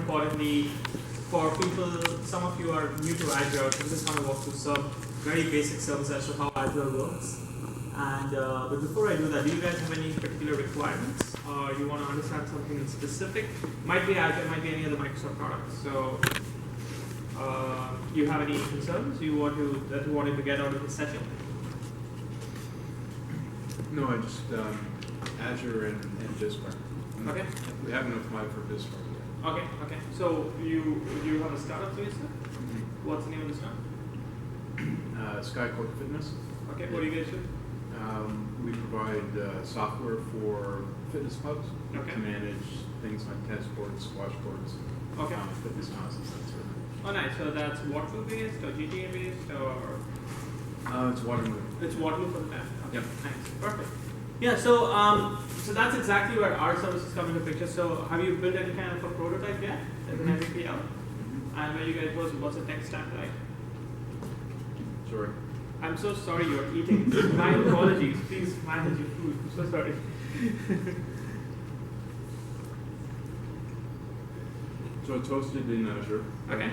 importantly, for people, some of you are new to Azure, so I'm just going to walk through some very basic service as to how Azure works. And but before I do that, do you guys have any particular requirements, or you want to understand something in specific? Might be Azure, might be any other Microsoft products. So, you have any concerns you wanted to get out of this session? No, I just Azure and BizSpark. Okay. We haven't applied for BizSpark yet. Okay. So you have a startup service? Mm-hmm. What's the name of the startup? Skycorp Fitness. Okay. What do you guys do? We provide software for fitness clubs to manage things like tennis courts, squash courts, fitness houses, that sort of thing. Oh, nice. So that's Waterloo based or GTA based or? It's Waterloo. It's Waterloo for the time. Okay. Yep. Nice. Perfect. Yeah. So so that's exactly where our services come into picture. So have you built any kind of a prototype yet as an MVP out? And where you guys what's the tech stack like? Sorry. I'm so sorry you're eating. My apologies. Please manage your food. I'm so sorry. So it's hosted in Azure. Okay.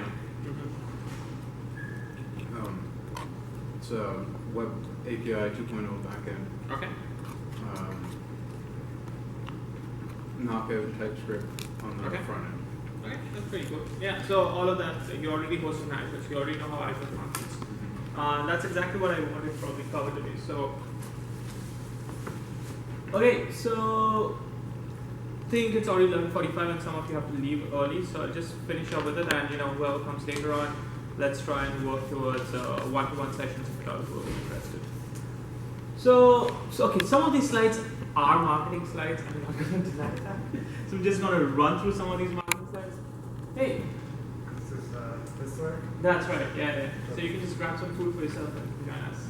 It's a web API 2.0 backend. Okay. Knockout TypeScript on the front end. Okay, that's pretty good. Yeah, so all of that, you already hosted in Azure, so you already know how Azure functions. That's exactly what I wanted to probably cover today. So, okay, so I think it's already 11:45 and some of you have to leave early, so I'll just finish up with it, and whoever comes later on, let's try and work towards one-to-one sessions if at all who are interested. So okay, some of these slides are marketing slides, I'm not going to deny that. So I'm just going to run through some of these marketing slides. Hey. This is this way? That's right, yeah. So you can just grab some food for yourself and join us.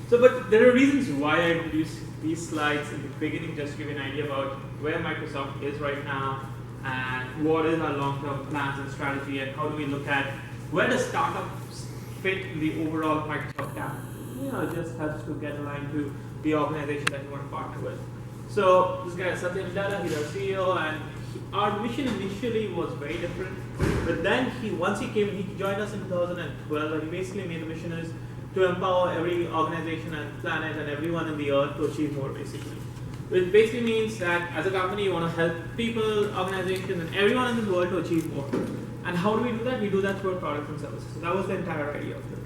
But there are reasons why I introduced these slides in the beginning, just to give you an idea about where Microsoft is right now and what is our long-term plans and strategy, and how do we look at where the startups fit in the overall Microsoft camp. It just helps to get aligned to the organization that you want to partner with. So this guy is Datta, he's our CEO, and our mission initially was very different. But then once he joined us in 2012, and he basically made the mission is to empower every organization and planet and everyone in the earth to achieve more, basically. Which basically means that as a company, you want to help people, organizations, and everyone in the world to achieve more. And how do we do that? We do that through our products and services. So that was the entire idea of the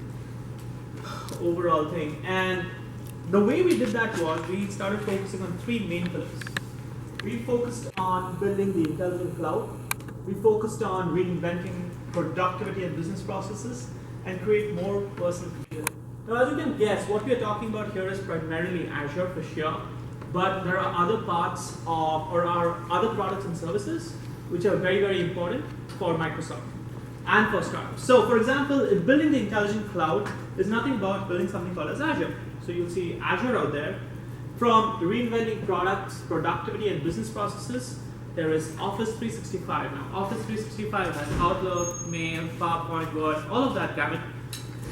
overall thing. And the way we did that was we started focusing on three main pillars. We focused on building the intelligent cloud. We focused on reinventing productivity and business processes and create more personal computing. Now, as you can guess, what we are talking about here is primarily Azure for sure, but there are other parts of, or our other products and services which are very, very important for Microsoft and for startups. So, for example, in building the intelligent cloud is nothing about building something called as Azure. So you'll see Azure out there. From reinventing products, productivity, and business processes, there is Office 365. Now, Office 365 has Outlook, Mail, PowerPoint, Word, all of that gamut.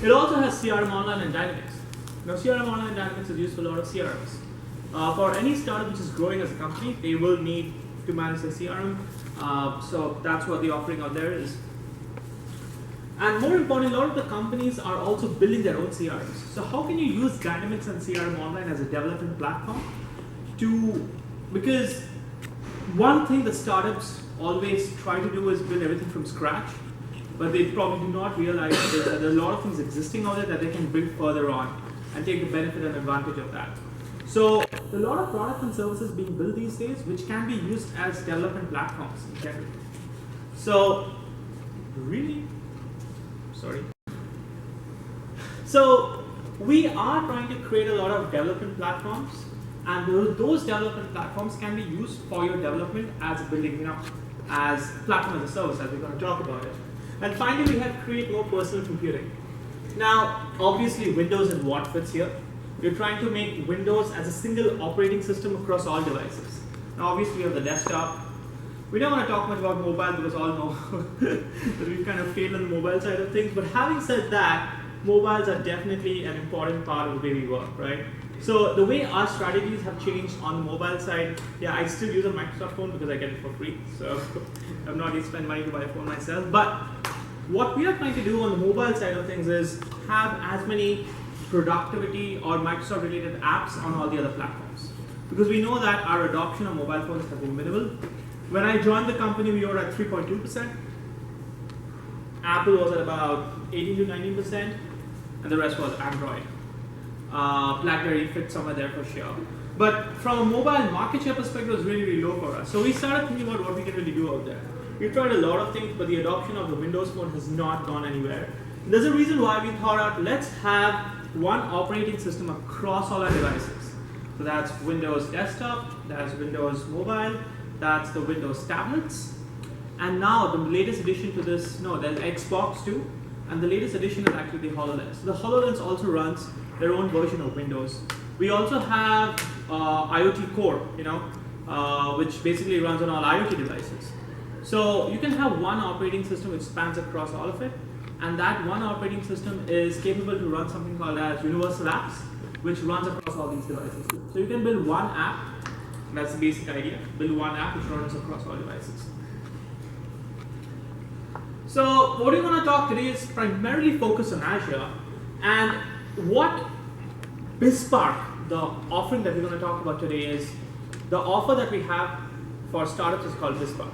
It also has CRM Online and Dynamics. Now, CRM Online and Dynamics is used for a lot of CRMs. For any startup which is growing as a company, they will need to manage their CRM. So that's what the offering out there is. And more importantly, a lot of the companies are also building their own CRMs. So how can you use Dynamics and CRM Online as a development platform because one thing that startups always try to do is build everything from scratch, but they probably do not realize that there are a lot of things existing out there that they can build further on and take the benefit and advantage of that. So a lot of products and services being built these days which can be used as development platforms in general. So So we are trying to create a lot of development platforms, and those development platforms can be used for your development as building, as platform as a service, as we're going to talk about it. And finally, we have create more personal computing. Now, obviously, Windows and what fits here. We're trying to make Windows as a single operating system across all devices. Now, obviously, we have the desktop. We don't want to talk much about mobile because all know that we've kind of failed on the mobile side of things. But having said that, mobiles are definitely an important part of the way we work, right? So the way our strategies have changed on the mobile side, yeah, I still use a Microsoft phone because I get it for free. So I'm not going to spend money to buy a phone myself. But what we are trying to do on the mobile side of things is have as many productivity or Microsoft related apps on all the other platforms. Because we know that our adoption of mobile phones has been minimal. When I joined the company, we were at 3.2%. Apple was at about 18 to 19%, and the rest was Android. BlackBerry fit somewhere there for sure. But from a mobile market share perspective, it was really, really low for us. So we started thinking about what we can really do out there. We've tried a lot of things, but the adoption of the Windows phone has not gone anywhere. And there's a reason why we thought out, let's have one operating system across all our devices. So that's Windows Desktop, that's Windows Mobile, that's the Windows tablets. And now the latest addition to this, there's Xbox too, and the latest addition is actually the HoloLens. So the HoloLens also runs their own version of Windows. We also have IoT Core, which basically runs on all IoT devices. So you can have one operating system which spans across all of it, and that one operating system is capable to run something called as Universal Apps, which runs across all these devices too. So you can build one app, that's the basic idea, build one app which runs across all devices. So what we want to talk today is primarily focus on Azure, and what BizSpark, the offering that we're going to talk about today, is the offer that we have for startups is called BizSpark.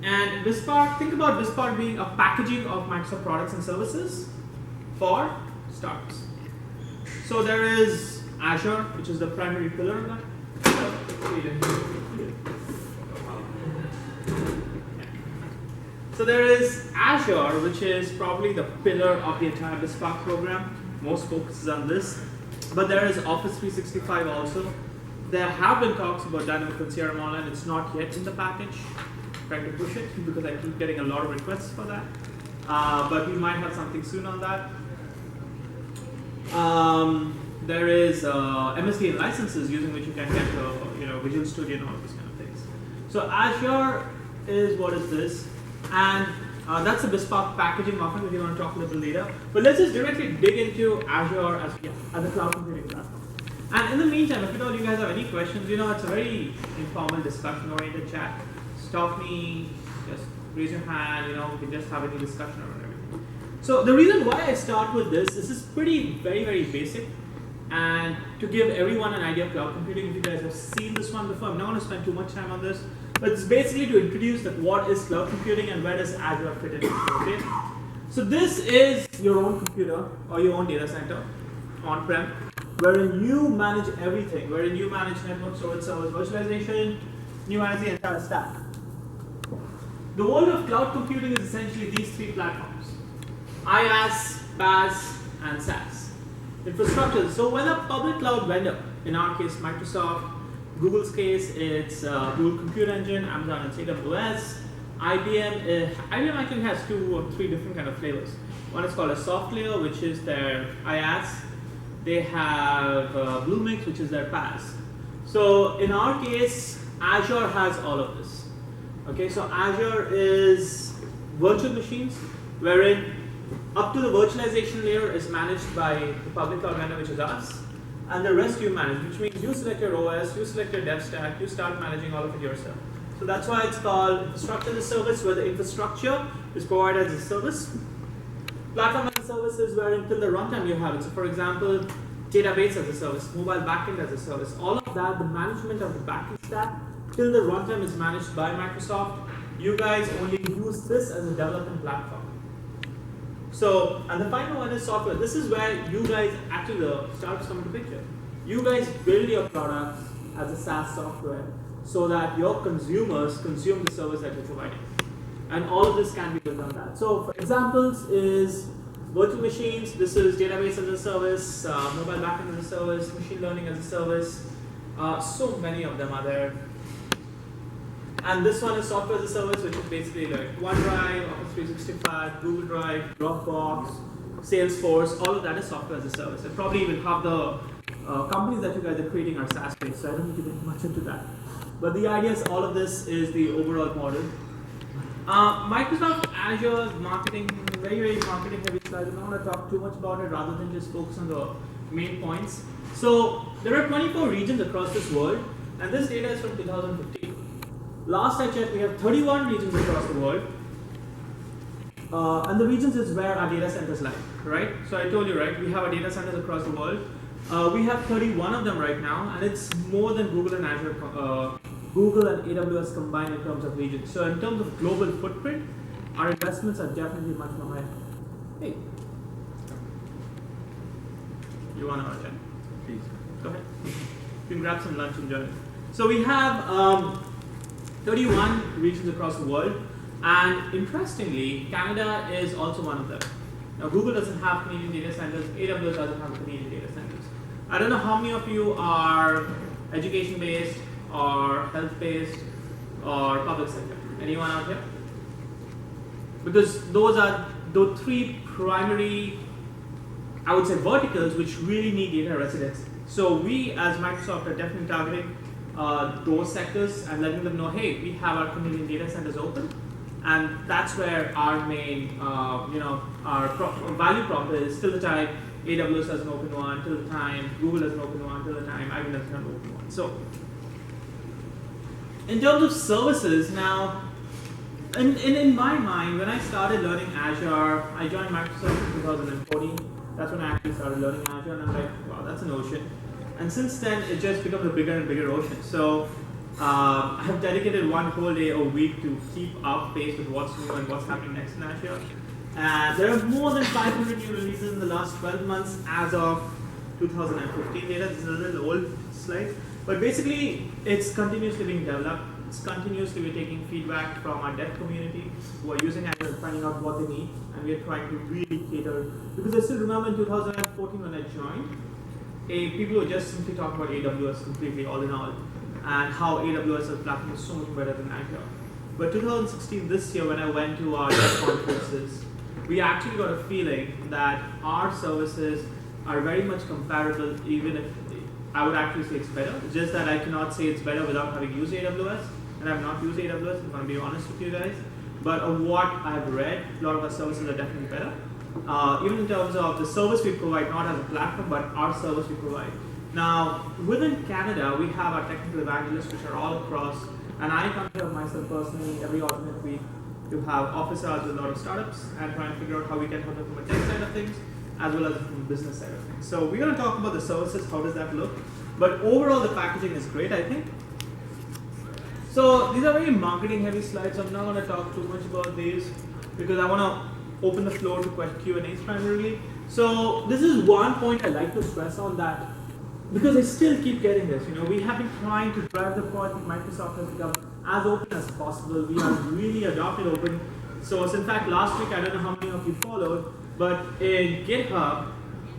And BizSpark, think about BizSpark being a packaging of Microsoft products and services for startups. So there is Azure, which is the primary pillar of that. So there is Azure, which is probably the pillar of the entire BizSpark program. Most focus is on this. But there is Office 365 also. There have been talks about Dynamic CRM Online. It's not yet in the package. I'm trying to push it because I keep getting a lot of requests for that. But we might have something soon on that. There is MSDN licenses using which you can get Visual Studio and all these kind of things. So Azure is what is this, and that's the BizSpark packaging offering that we want to talk a little later. But let's just directly dig into Azure as a cloud computing platform. And in the meantime, if you guys have any questions, it's a very informal discussion-oriented chat. Stop me, just raise your hand. We can just have any discussion around everything. So the reason why I start with this is pretty very, very basic. And to give everyone an idea of cloud computing, if you guys have seen this one before, I'm not going to spend too much time on this, but it's basically to introduce that what is cloud computing and where does Azure fit in. Okay? So this is your own computer or your own data center on-prem, wherein you manage everything, wherein you manage network, storage, servers, virtualization, you manage the entire stack. The world of cloud computing is essentially these three platforms: IaaS, PaaS, and SaaS. Infrastructure. So when a public cloud vendor, in our case Microsoft, Google's case it's Google Compute Engine, Amazon it's AWS, IBM actually has 2 or 3 different kind of flavors. One is called a soft layer, which is their IaaS. They have Bluemix, which is their PaaS. So in our case, Azure has all of this. Okay, so Azure is virtual machines, wherein up to the virtualization layer is managed by the public cloud vendor, which is us, and the rest you manage, which means you select your OS, you select your dev stack, you start managing all of it yourself. So that's why it's called infrastructure as a service, where the infrastructure is provided as a service. Platform as a service is where until the runtime you have it. So for example, database as a service, mobile backend as a service, all of that, the management of the backend stack, till the runtime is managed by Microsoft. You guys only use this as a development platform. So, and the final one is software. This is where you guys, actually the startups come into picture. You guys build your products as a SaaS software so that your consumers consume the service that you're providing. And all of this can be built on that. So for examples is virtual machines, this is database as a service, mobile backend as a service, machine learning as a service. So many of them are there. And this one is software as a service, which is basically like OneDrive, Office 365, Google Drive, Dropbox, Salesforce, all of that is software as a service. And probably even half the companies that you guys are creating are SaaS-based, so I don't need to get much into that. But the idea is all of this is the overall model. Microsoft Azure marketing, very, very marketing heavy slide. I don't want to talk too much about it rather than just focus on the main points. So there are 24 regions across this world, and this data is from 2015. Last I checked, we have 31 regions across the world, and the regions is where our data centers lie, right? So I told you, right, we have our data centers across the world. We have 31 of them right now, and it's more than Google and Azure, Google and AWS combined in terms of regions. So in terms of global footprint, our investments are definitely much more higher. Hey, you want to check? Please. Go ahead. You can grab some lunch and join. So we have 31 regions across the world, and interestingly, Canada is also one of them. Now, Google doesn't have Canadian data centers, AWS doesn't have Canadian data centers. I don't know how many of you are education-based, or health-based, or public sector. Anyone out here? Because those are the three primary, I would say, verticals which really need data residency. So we, as Microsoft, are definitely targeting those sectors and letting them know, hey, we have our Canadian data centers open, and that's where our main, our value prop is. Till the time AWS has an open one, till the time Google has an open one, till the time IBM has an open one. So, in terms of services, now, in my mind, when I started learning Azure, I joined Microsoft in 2014. That's when I actually started learning Azure, and I'm like, wow, that's an ocean. And since then, it just becomes a bigger and bigger ocean. So I have dedicated one whole day a week to keep up pace with what's new and what's happening next in Azure. And there are more than 500 new releases in the last 12 months as of 2015 data. This is a little old slide. But basically, it's continuously being developed. It's continuously we're taking feedback from our dev community who are using Azure and finding out what they need. And we're trying to really cater. Because I still remember in 2014 when I joined, people were just simply talking about AWS completely, all in all, and how AWS as a platform is so much better than Azure. But 2016, this year, when I went to our conferences, we actually got a feeling that our services are very much comparable, even if I would actually say it's better. It's just that I cannot say it's better without having used AWS, and I've not used AWS, I'm going to be honest with you guys. But of what I've read, a lot of our services are definitely better. Even in terms of the service we provide, not as a platform, but our service we provide. Now, within Canada, we have our technical evangelists, which are all across, and I come here myself personally every alternate week to have office hours with a lot of startups and try and figure out how we can help them from a tech side of things, as well as from the business side of things. So we're going to talk about the services, how does that look? But overall, the packaging is great, I think. So these are very marketing heavy slides, so I'm not going to talk too much about these because I want to open the floor to Q&As primarily. So this is one point I like to stress on, that because I still keep getting this, we have been trying to drive the point that Microsoft has become as open as possible. We have really adopted open source. In fact, last week, I don't know how many of you followed, but in GitHub,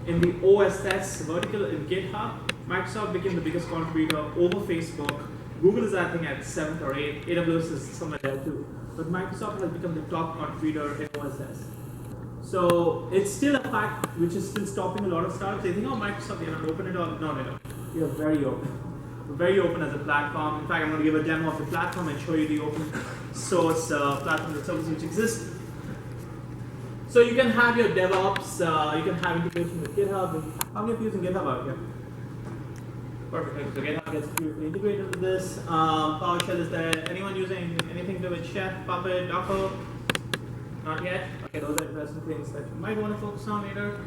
in the OSS vertical in GitHub, Microsoft became the biggest contributor over Facebook. Google is, I think, at 7th or 8th. AWS is somewhere there too. But Microsoft has become the top contributor in OSS. So it's still a fact which is still stopping a lot of startups. They think, oh, Microsoft, they don't open it all. No, they don't. We are very open. We're very open as a platform. In fact, I'm going to give a demo of the platform and show you the open source platform and services which exist. So you can have your DevOps, you can have integration with GitHub. How many of you using GitHub out here? Perfect. So GitHub gets beautifully integrated with this. PowerShell is there. Anyone using anything to do with Chef, Puppet, Docker? Not yet? Okay, those are interesting things that you might want to focus on later.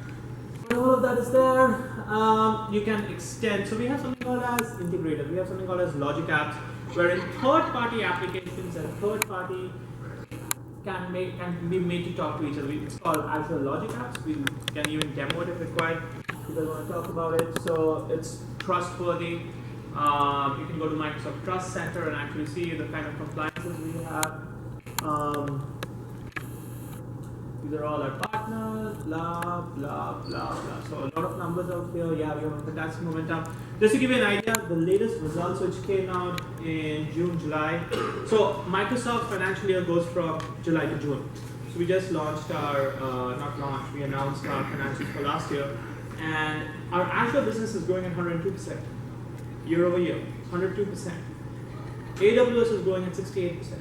But all of that is there. You can extend. So we have something called as integrated. We have something called as logic apps, wherein third-party applications and third-party can be made to talk to each other. It's called Azure Logic Apps. We can even demo it if required. If you guys want to talk about it. So it's trustworthy. You can go to Microsoft Trust Center and actually see the kind of compliances we have. These are all our partners, blah, blah, blah, blah. So a lot of numbers out here. Yeah, we have a fantastic momentum. Just to give you an idea, the latest results which came out in June, July. So Microsoft financial year goes from July to June. So we just launched we announced our financials for last year. And our Azure business is growing at 102% year over year, 102%. AWS is growing at 68%.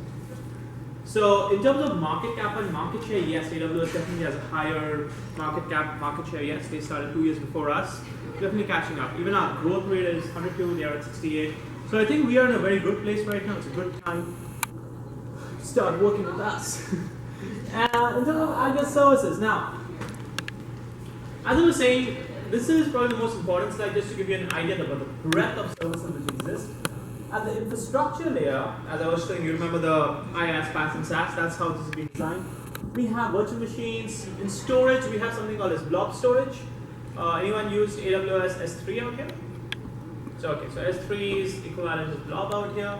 So in terms of market cap and market share, yes, AWS definitely has a higher market cap, market share. Yes, they started 2 years before us. Definitely catching up. Even our growth rate is 102, they are at 68. So I think we are in a very good place right now. It's a good time to start working with us. In terms of Azure services, now, as I was saying, this is probably the most important slide just to give you an idea about the breadth of services which exist. At the infrastructure layer, as I was saying, you remember the IaaS, PaaS, and SaaS, that's how this has been designed. We have virtual machines. In storage, we have something called as blob storage. Anyone used AWS S3 out here? So S3 is equivalent to blob out here.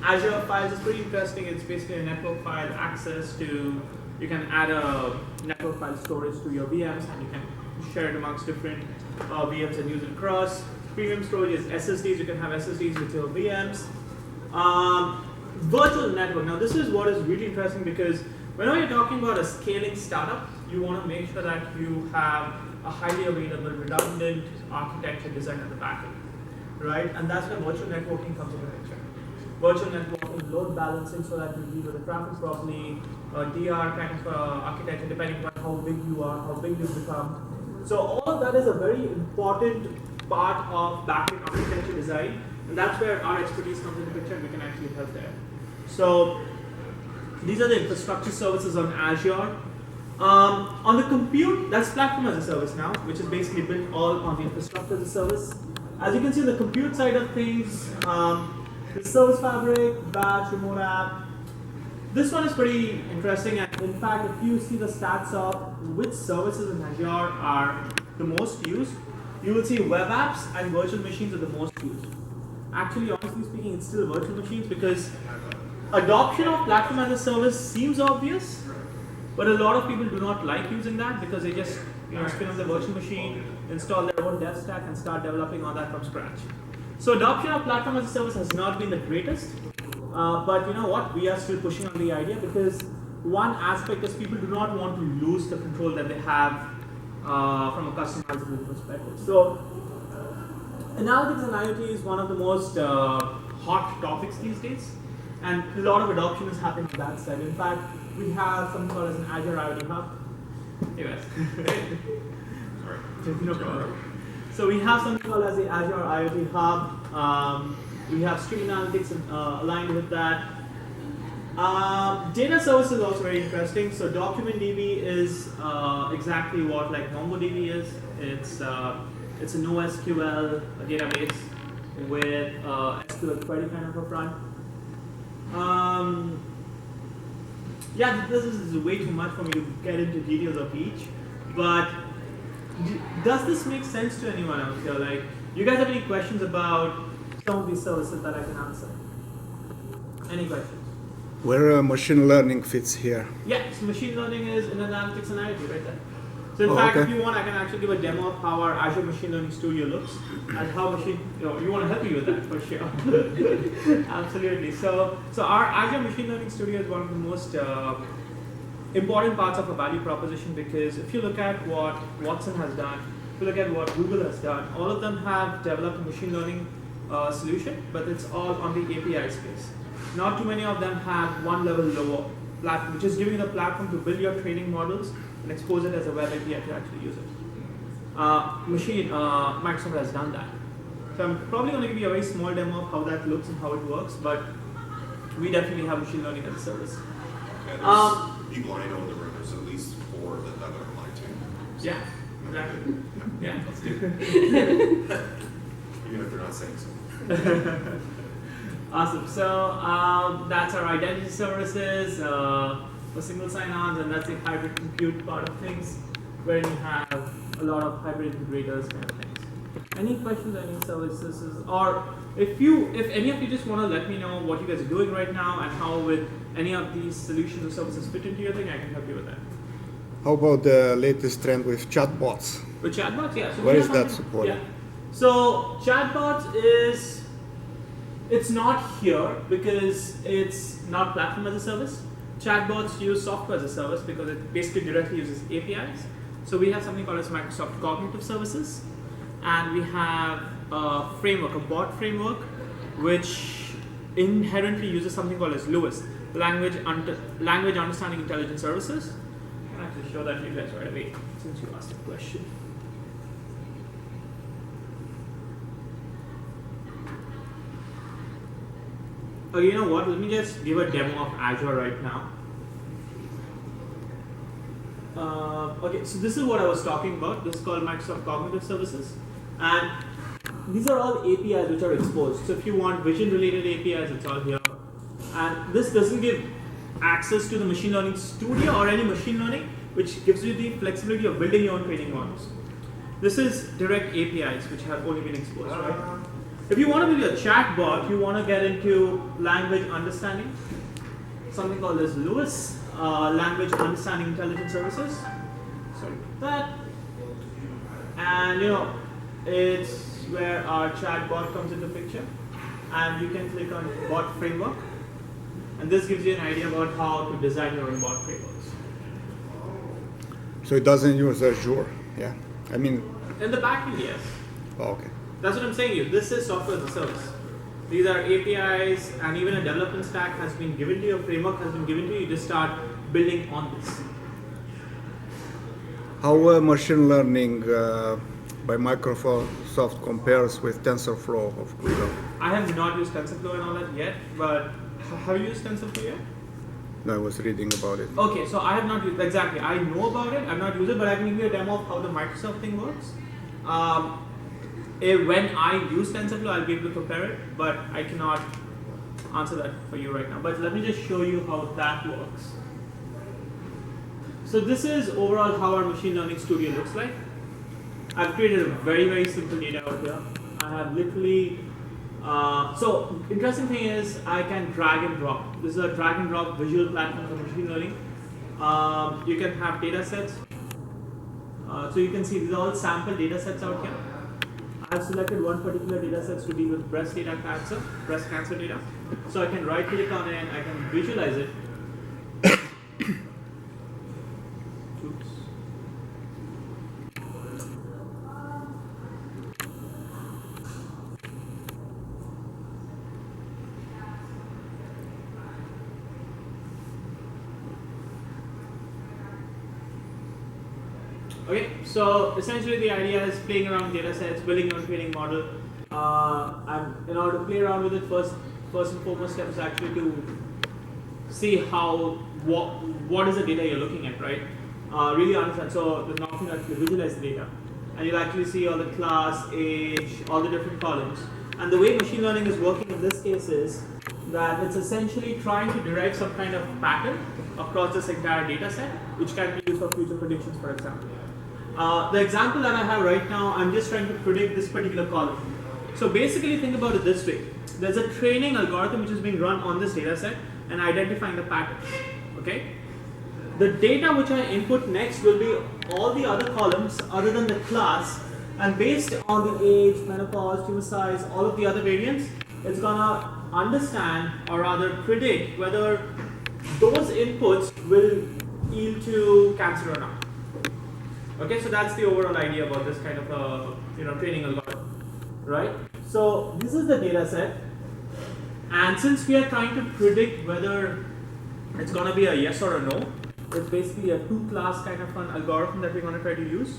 Azure files is pretty interesting. It's basically a network file access to, you can add a network file storage to your VMs and you can share it amongst different VMs and use it across. Premium storage is SSDs. You can have SSDs with your VMs. Virtual network. Now this is what is really interesting because whenever you're talking about a scaling startup, you want to make sure that you have a highly available, redundant architecture design at the back end, right? And that's where virtual networking comes into the picture. Virtual networking, load balancing so that you deal with the traffic properly, DR kind of architecture depending on how big you are, how big you become. So all of that is a very important part of back-end architecture design, and that's where our expertise comes into the picture and we can actually help there. So these are the infrastructure services on Azure. On the compute, that's platform as a service now, which is basically built all on the infrastructure as a service. As you can see, the compute side of things, the service fabric, batch, remote app. This one is pretty interesting, and in fact, if you see the stats of which services in Azure are the most used, you will see web apps and virtual machines are the most used. Actually, honestly speaking, it's still virtual machines because adoption of platform as a service seems obvious, but a lot of people do not like using that because they just spin up the virtual machine, install their own dev stack, and start developing all that from scratch. So adoption of platform as a service has not been the greatest, but you know what? We are still pushing on the idea because one aspect is people do not want to lose the control that they have from a customizable perspective. So analytics and IoT is one of the most hot topics these days, and a lot of adoption is happening on that side. In fact, we have something called as an Azure IoT Hub. Hey guys. Sorry. No problem. So we have something called as the Azure IoT Hub. We have stream analytics aligned with that. Data service is also very interesting. So DocumentDB is exactly what like MongoDB is. It's a NoSQL database with SQL query kind of a front. Yeah, this is way too much for me to get into details of each, but does this make sense to anyone out here? Like, you guys have any questions about some of these services that I can answer? Any questions? Where machine learning fits here? Yeah, so machine learning is in analytics and IoT right there. So in fact, if you want, I can actually give a demo of how our Azure Machine Learning Studio looks and how you want to help you with that for sure. Absolutely. So our Azure Machine Learning Studio is one of the most important parts of a value proposition because if you look at what Watson has done, if you look at what Google has done, all of them have developed a machine learning solution, but it's all on the API space. Not too many of them have one level lower platform, which is giving you the platform to build your training models and expose it as a web API to actually use it. Microsoft has done that. So I'm probably going to give you a very small demo of how that looks and how it works, but we definitely have machine learning as a service. Yeah, there's people I know in the room, there's at least 4 that are my team. So. Yeah, exactly. Yeah. Let's do it. Even if they're not saying so. Awesome. So that's our identity services for single sign-ons, and that's the hybrid compute part of things, where you have a lot of hybrid integrators kind of things. Any questions on any services, or if any of you just want to let me know what you guys are doing right now and how with any of these solutions or services fit into your thing, I can help you with that. How about the latest trend with chatbots? With chatbots, yeah. So where is that supported? Yeah. So chatbots it's not here because it's not platform as a service. Chatbots use software as a service because it basically directly uses APIs. So we have something called as Microsoft Cognitive Services, and we have a framework, a bot framework, which inherently uses something called as LUIS, Language Understanding Intelligence Services. I can actually show that to you guys right away since you asked the question. Okay, you know what? Let me just give a demo of Azure right now. Okay, so this is what I was talking about. This is called Microsoft Cognitive Services, and these are all APIs which are exposed. So if you want vision-related APIs, it's all here. And this doesn't give access to the machine learning studio or any machine learning, which gives you the flexibility of building your own training models. This is direct APIs which have only been exposed, right? If you want to build a chatbot, you want to get into language understanding, something called as LUIS, Language Understanding Intelligence Services. Sorry about that. And you know, it's where our chatbot comes into picture. And you can click on bot framework. And this gives you an idea about how to design your own bot frameworks. So it doesn't use Azure, yeah? I mean... In the backend, yes. Oh, okay. That's what I'm saying to you. This is software as a service. These are APIs, and even a development stack has been given to you, a framework has been given to you, you just start building on this. How machine learning by Microsoft compares with TensorFlow of Google? I have not used TensorFlow and all that yet, but have you used TensorFlow yet? No, I was reading about it. Okay, so I have not used, exactly, I know about it, I've not used it, but I can give you a demo of how the Microsoft thing works. When I use TensorFlow, I'll be able to compare it, but I cannot answer that for you right now. But let me just show you how that works. So this is overall how our machine learning studio looks like. I've created a very, very simple data out here. I have literally, so interesting thing is I can drag and drop. This is a drag and drop visual platform for machine learning. You can have data sets. So you can see these are all sample data sets out here. I have selected one particular data set to deal with breast cancer data. So I can right click on it and I can visualize it. Oops. Okay, so essentially the idea is playing around data sets, building your own training model. And in order to play around with it, first and foremost step is actually to see what is the data you're looking at, right? Really understand. So the now you actually visualize the data, and you'll actually see all the class, age, all the different columns. And the way machine learning is working in this case is that it's essentially trying to derive some kind of pattern across this entire data set, which can be used for future predictions, for example. The example that I have right now, I'm just trying to predict this particular column. So basically think about it this way. There's a training algorithm which is being run on this data set and identifying the patterns. Okay? The data which I input next will be all the other columns other than the class, and based on the age, menopause, tumor size, all of the other variants, it's gonna understand or rather predict whether those inputs will yield to cancer or not. Okay, so that's the overall idea about this kind of a training algorithm, right? So this is the data set, and since we are trying to predict whether it's going to be a yes or a no, it's basically a two-class kind of an algorithm that we're going to try to use,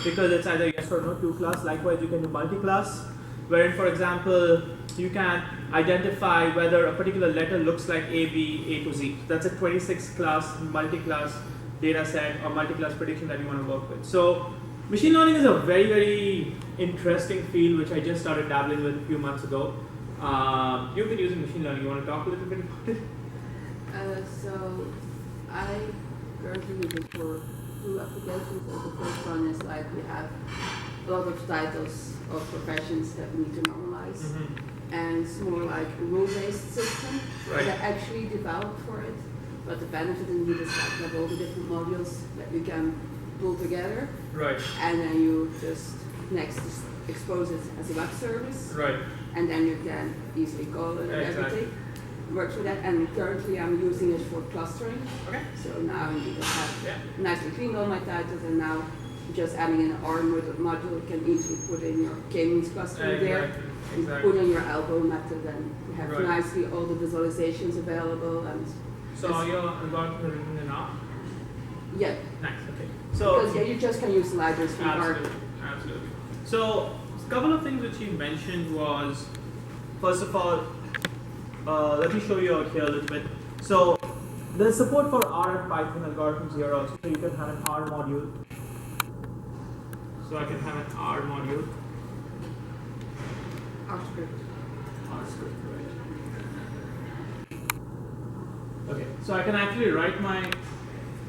because it's either yes or no, two-class. Likewise, you can do multi-class, wherein, for example, you can identify whether a particular letter looks like A, B, A to Z. That's a 26-class multi-class data set or multi-class prediction that you want to work with. So machine learning is a very, very interesting field which I just started dabbling with a few months ago. You've been using machine learning. You want to talk a little bit about it? So I currently looking for two applications. So the first one is like we have a lot of titles of professions that we need to normalize. Mm-hmm. And it's more like a rule-based system that actually developed for it. But the benefit indeed is like you have all the different modules that you can pull together. Right. And then you just next expose it as a web service. Right. And then you can easily call it and everything. Works with that. And currently I'm using it for clustering. Okay. So now you just have nicely cleaned all my titles, and now just adding in an R module can easily put in your k-means clustering there. Exactly. put on your elbow method, and you have Right. nicely all the visualizations available. And So all your algorithms are written in R? yeah, Nice, okay. So because you just can use sliders from R. absolutely, absolutely. So a couple of things which you mentioned was, first of all, let me show you out here a little bit. So there's support for R and Python algorithms here also. So you can have an R module. So I can have an R module. R script. R script, right? Okay, so I can actually write my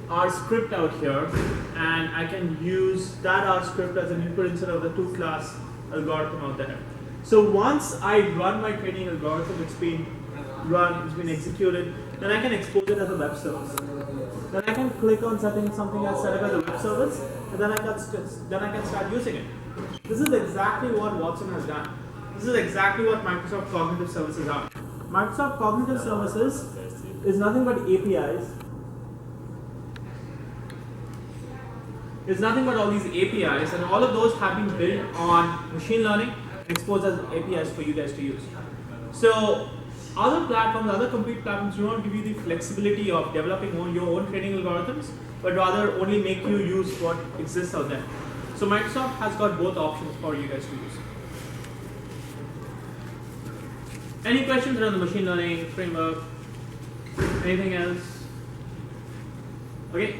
R script out here, and I can use that R script as an input instead of the two-class algorithm out there. So once I run my training algorithm, it's been run, it's been executed, then I can export it as a web service. Then I can click on setting something else set up as a web service, and then I can start using it. This is exactly what Watson has done. This is exactly what Microsoft Cognitive Services are. Microsoft Cognitive Services is nothing but APIs. It's nothing but all these APIs, and all of those have been built on machine learning, exposed as APIs for you guys to use. So other platforms, other complete platforms do not give you the flexibility of developing your own training algorithms, but rather only make you use what exists out there. So Microsoft has got both options for you guys to use. Any questions around the machine learning framework? Anything else? Okay.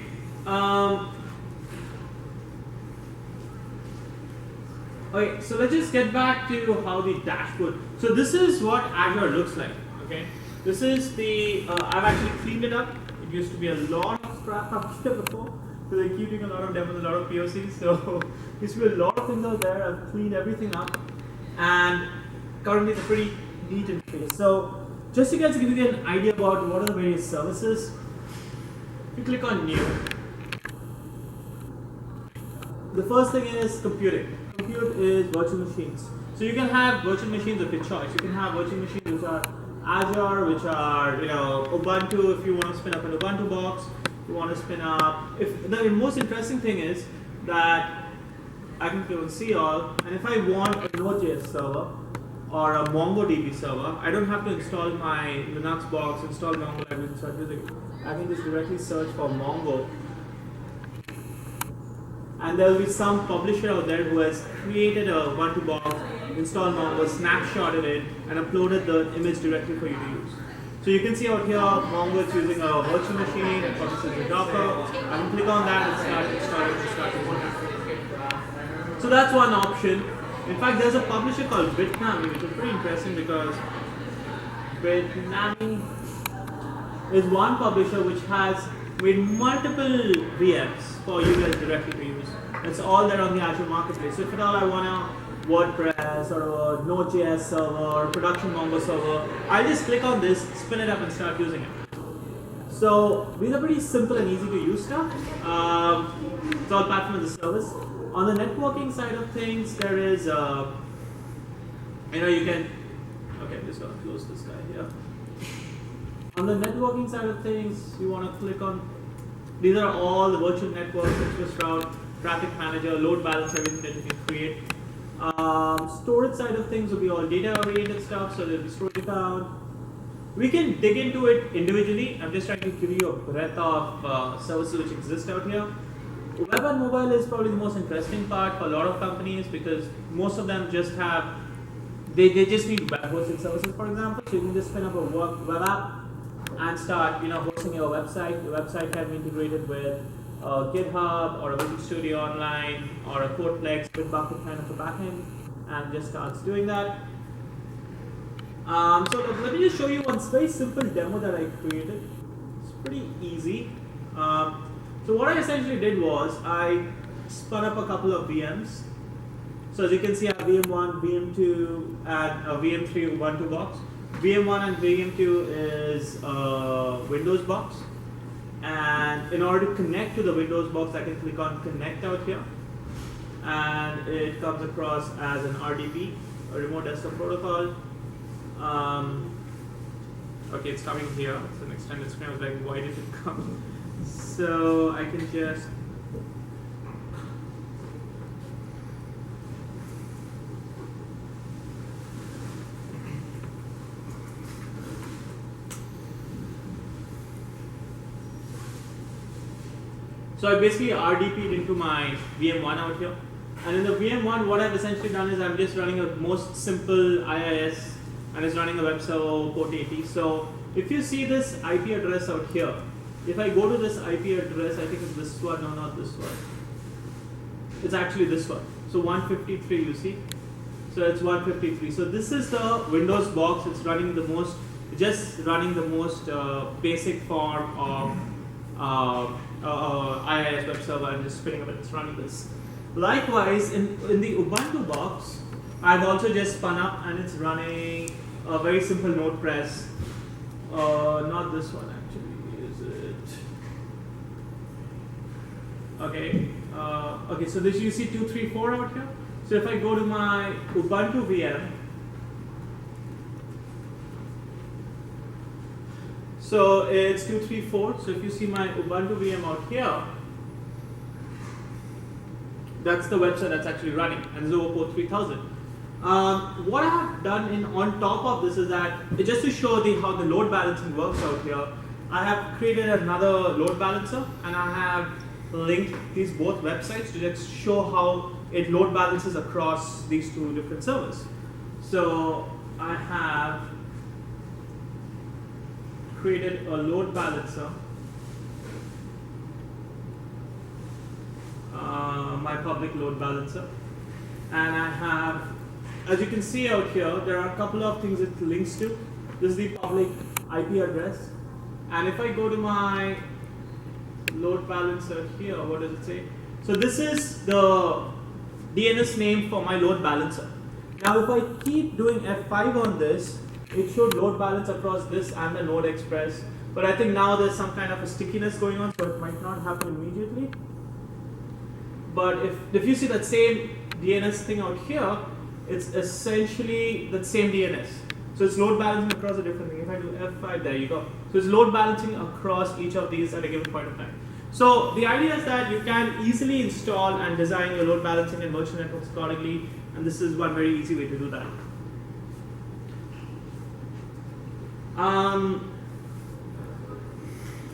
Okay, so let's just get back to how the dashboard. So this is what Azure looks like. Okay, this is the. I've actually cleaned it up. It used to be a lot of crap out here before. So they keep doing a lot of demos, a lot of POCs. So used to be a lot of things out there. I've cleaned everything up, and currently it's a pretty neat interface. So just so you guys give you an idea about what are the various services. If you click on New, the first thing is computing. Compute is virtual machines. So you can have virtual machines of your choice. You can have virtual machines which are Azure, which are Ubuntu. If you want to spin up an Ubuntu box, you want to spin up. If the most interesting thing is that I can go and see all, and if I want a Node.js server or a MongoDB server, I don't have to install my Linux box, install Mongo libraries, and start using it. I can just directly search for Mongo. And there will be some publisher out there who has created a Ubuntu box, installed Mongo, snapshotted it, and uploaded the image directly for you to use. So you can see out here, Mongo is using a virtual machine, it publishes a Docker. I can click on that and start using it. So that's one option. In fact, there's a publisher called Bitnami, which is pretty interesting because Bitnami is one publisher which has made multiple VMs for you guys directly to use. It's all there on the Azure Marketplace. So if at all I want a WordPress or a Node.js server or a production Mongo server, I'll just click on this, spin it up, and start using it. So these are pretty simple and easy to use stuff. It's all platform as a service. On the networking side of things, there is, you can, okay, I'm just gonna close this guy here. On the networking side of things, you want to click on, these are all the virtual networks, Express Route, Traffic Manager, Load Balance, everything that you can create. Storage side of things will be all data-oriented stuff, so there'll be storage account. We can dig into it individually. I'm just trying to give you a breadth of services which exist out here. Web and mobile is probably the most interesting part for a lot of companies because most of them just have, they just need web hosting services, for example. So you can just spin up a web app and start, hosting your website. Your website can be integrated with GitHub or a Visual Studio Online or a Codeplex, Bitbucket kind of a backend, and just starts doing that. So let me just show you one very simple demo that I created. It's pretty easy. So what I essentially did was I spun up a couple of VMs. So as you can see, I have VM1, VM2, and a VM3 Ubuntu box. VM1 and VM2 is a Windows box. And in order to connect to the Windows box, I can click on Connect out here. And it comes across as an RDP, a Remote Desktop Protocol. Okay, it's coming here. It's an extended screen. I was like, why did it come? So I can just So I basically RDP'd into my VM1 out here. And in the VM1, what I've essentially done is I'm just running a most simple IIS, and it's running a web server port 80. So if you see this IP address out here, if I go to this IP address, I think it's this one, no, not this one. It's actually this one. So 153, you see? So it's 153. So this is the Windows box. It's running the most, basic form of IIS web server, and just spinning up and it's running this. Likewise, in the Ubuntu box, I've also just spun up and it's running a very simple node press. Not this one actually, is it? Okay. Okay, so this you see 234 out here. So if I go to my Ubuntu VM, so it's 234. So if you see my Ubuntu VM out here, that's the website that's actually running, and it's over port 3000. What I have done on top of this is that, just to show how the load balancing works out here, I have created another load balancer, and I have linked these both websites to just show how it load balances across these two different servers. So I have created a load balancer, my public load balancer, and I have, as you can see out here, there are a couple of things it links to. This is the public IP address, and if I go to my load balancer here, what does it say? So this is the DNS name for my load balancer. Now if I keep doing F5 on this, it should load balance across this and the Node Express, but I think now there's some kind of a stickiness going on, so it might not happen immediately. But if you see that same DNS thing out here, it's essentially the same DNS. So it's load balancing across a different thing. If I do F5, there you go. So it's load balancing across each of these at a given point of time. So the idea is that you can easily install and design your load balancing and virtual networks accordingly, and this is one very easy way to do that.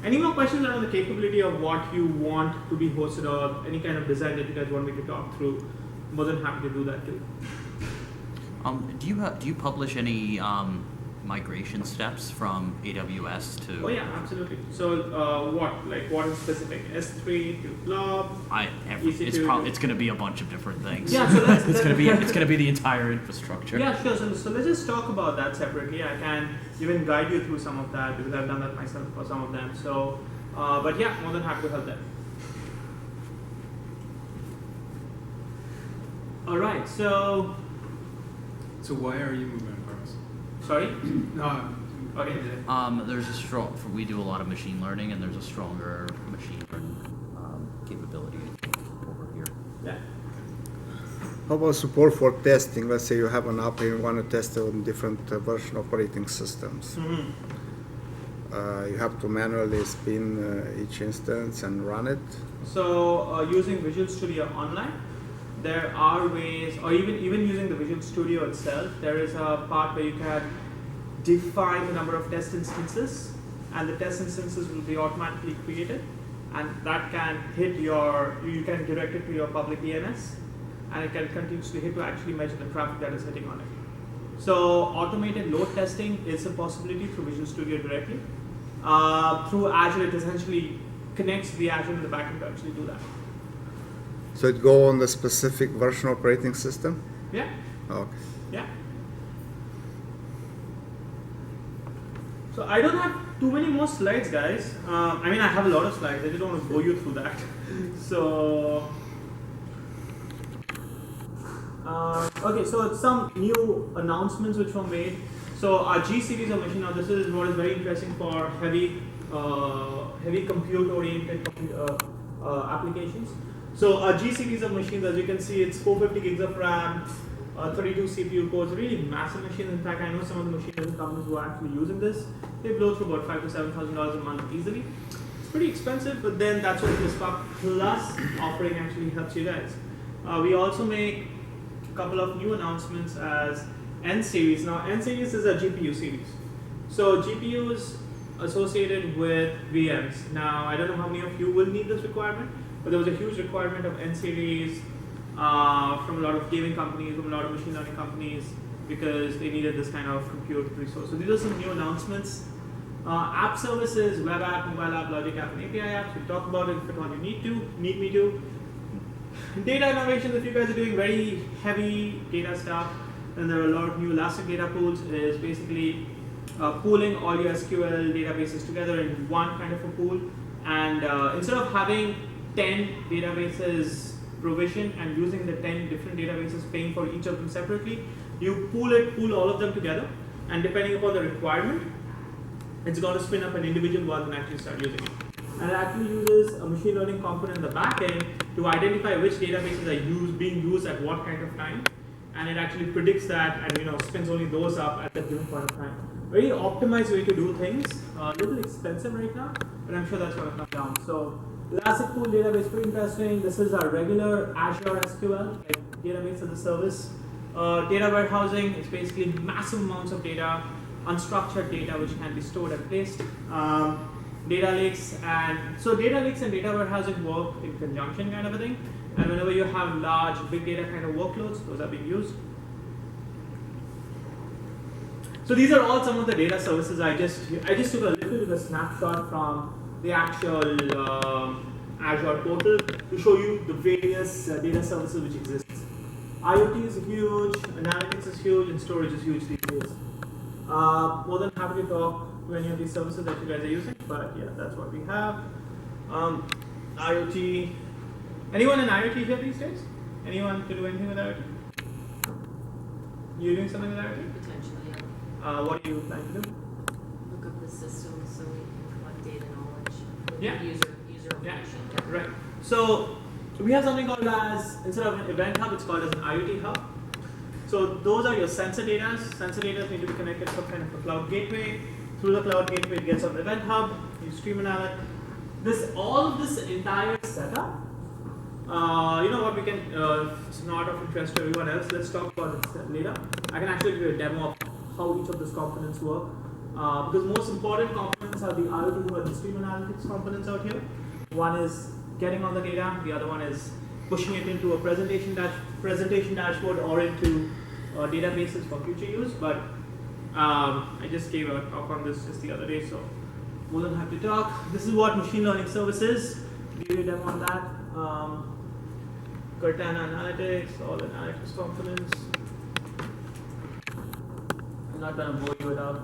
Any more questions around the capability of what you want to be hosted, or any kind of design that you guys want me to talk through? More than happy to do that too. Do you publish any migration steps from AWS to? Oh yeah, absolutely. So what in specific? S3 to Blob? It's going to be a bunch of different things. Yeah, so that's it's going to be the entire infrastructure. Yeah, sure. So let's just talk about that separately. I can even guide you through some of that because I've done that myself for some of them. So, but yeah, more than happy to help them. All right. So why are you moving across? Sorry. No. Okay. There's a strong. We do a lot of machine learning, and there's a stronger machine learning capability over here. Yeah. How about support for testing? Let's say you have an app and you want to test it on different version operating systems. Mm-hmm. You have to manually spin each instance and run it. So using Visual Studio Online, there are ways, or even using the Visual Studio itself, there is a part where you can define the number of test instances, and the test instances will be automatically created, and that can hit you can direct it to your public DNS, and it can continuously hit to actually measure the traffic that is hitting on it. So automated load testing is a possibility through Visual Studio directly. Through Azure, it essentially connects the Azure in the backend to actually do that. So it go on the specific version operating system? Yeah. Okay. Yeah. So I don't have too many more slides, guys. I mean, I have a lot of slides. I just don't want to go you through that. So, okay. So some new announcements which were made. So our G series of machine. Now this is what is very interesting for heavy compute-oriented applications. So our G series of machines, as you can see, it's 450 gigs of RAM, 32 CPU cores, really massive machines. In fact, I know some of the machine companies who are actually using this. They blow through about $5,000 to $7,000 a month easily. It's pretty expensive, but then that's what the Spark Plus offering actually helps you guys. We also make a couple of new announcements as N series. Now, N series is a GPU series. So GPUs associated with VMs. Now, I don't know how many of you will need this requirement, but there was a huge requirement of N series from a lot of gaming companies, from a lot of machine learning companies, because they needed this kind of compute resource. So these are some new announcements. App services, web app, mobile app, logic app, and API apps. We'll talk about it if at all you need me to. Data innovations, if you guys are doing very heavy data stuff, then there are a lot of new elastic data pools. Is basically pooling all your SQL databases together in one kind of a pool. And instead of having 10 databases provisioned and using the 10 different databases, paying for each of them separately, you pool all of them together. And depending upon the requirement, it's going to spin up an individual one and actually start using it. And it actually uses a machine learning component in the back end to identify which databases are being used at what kind of time. And it actually predicts that and spins only those up at that given point of time. Very optimized way to do things. A little expensive right now, but I'm sure that's going to come down. So Elastic Pool database, pretty interesting. This is our regular Azure SQL, like database as a service. Data warehousing is basically massive amounts of data, unstructured data which can be stored and placed. Data lakes and data warehousing work in conjunction kind of a thing. And whenever you have large big data kind of workloads, those are being used. So these are all some of the data services. I just took a little bit of a snapshot from the actual Azure portal to show you the various data services which exist. IoT is huge, analytics is huge, and storage is huge these days. More than happy to talk to any of these services that you guys are using, but yeah, that's what we have. IoT. Anyone in IoT here these days? Anyone to do anything with IoT? You doing something with IoT? Potentially, yeah. What do you plan to do? Look up the system so we can collect data knowledge. With Yeah. User information. Yeah, right. So we have something called as, instead of an event hub, it's called as an IoT hub. So those are your sensor data. Sensor data need to be connected to some kind of a cloud gateway. Through the cloud gateway, it gets on the event hub. You stream analytics. All of this entire setup. You know what, we can, it's not of interest to everyone else, let's talk about it later. I can actually give you a demo of how each of those components work. Because most important components are the IoT and the stream analytics components out here. One is getting on the data, the other one is pushing it into a presentation dashboard or into databases for future use. But I just gave a talk on this just the other day, so more than happy to talk. This is what machine learning service is. Give you a demo on that. Cortana Analytics, all the analytics components. I'm not going to bore you it up.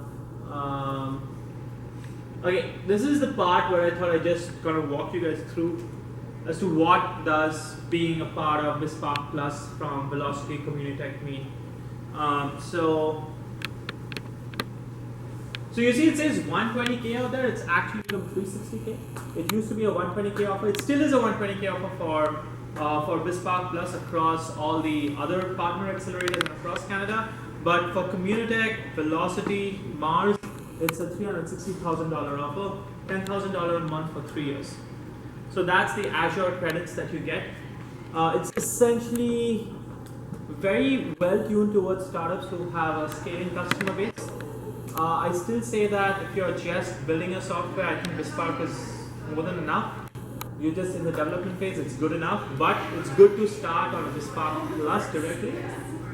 Okay, this is the part where I thought I just going to walk you guys through as to what does being a part of BizSpark Plus from Velocity Communitech mean. So you see it says 120K out there, it's actually become 360K. It used to be a 120K offer, it still is a 120K offer for BizSpark Plus across all the other partner accelerators and across Canada. But for Communitech, Velocity, Mars, it's a $360,000 offer, $10,000 a month for 3 years. So that's the Azure credits that you get. It's essentially very well tuned towards startups who have a scaling customer base. I still say that if you're just building a software, I think BizSpark is more than enough. You're just in the development phase, it's good enough, but it's good to start on BizSpark Plus directly